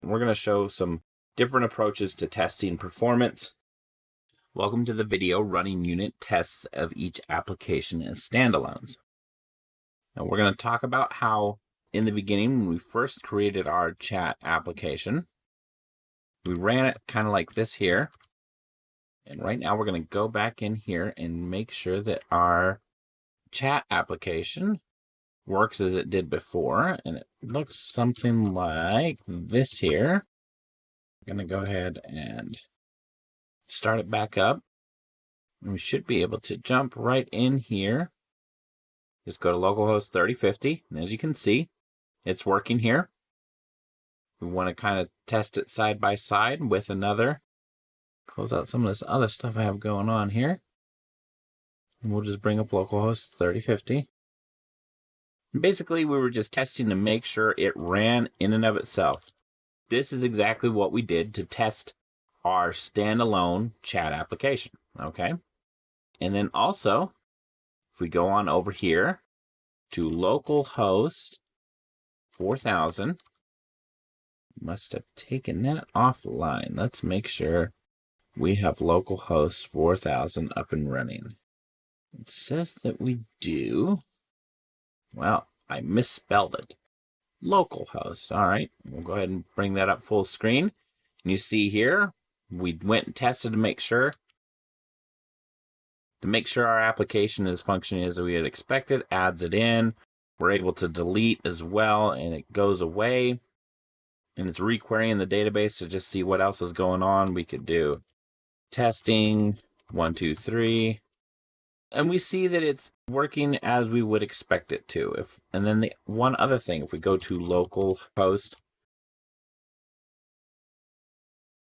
we're going to show some different approaches to testing performance. Welcome to the video running unit tests of each application as standalones. Now we're going to talk about how in the beginning, when we first created our chat application, we ran it kind of like this here. And right now we're going to go back in here and make sure that our chat application works as it did before. And it looks something like this here. I'm going to go ahead and start it back up. And we should be able to jump right in here. Just go to localhost 3050. And as you can see, it's working here. We want to kind of test it side by side with another. Close out some of this other stuff I have going on here. And we'll just bring up localhost 3050. And basically, we were just testing to make sure it ran in and of itself. This is exactly what we did to test our standalone chat application, okay? And then also, if we go on over here to localhost 4000, must have taken that offline. Let's make sure we have localhost 4000 up and running. It says that we do. Well, I misspelled it. Localhost. All right, we'll go ahead and bring that up full screen. And you see here, we went and tested to make sure our application is functioning as we had expected. Adds it in. We're able to delete as well, and it goes away. And it's requerying the database to just see what else is going on. We could do testing 1, 2, 3. And we see that it's working as we would expect it to. And then the one other thing, if we go to localhost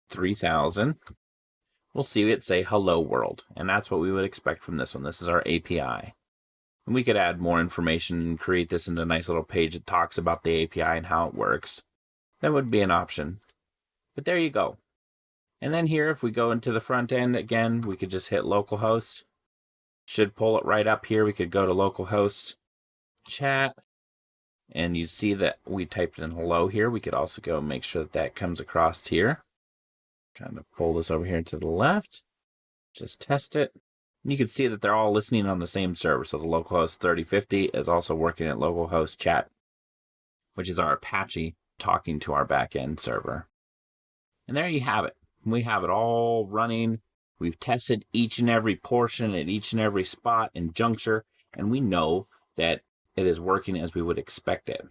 3000, we'll see it say hello world. And that's what we would expect from this one. This is our API. And we could add more information and create this into a nice little page that talks about the API and how it works. That would be an option. But there you go. And then here, if we go into the front end again, we could just hit localhost. Should pull it right up here. We could go to localhost chat. And you see that we typed in hello here. We could also go and make sure that that comes across here. Kind of pull this over here to the left. Just test it. And you can see that they're all listening on the same server. So the localhost 3050 is also working at localhost chat, which is our Apache talking to our backend server. And there you have it. We have it all running. We've tested each and every portion at each and every spot and juncture, and we know that it is working as we would expect it.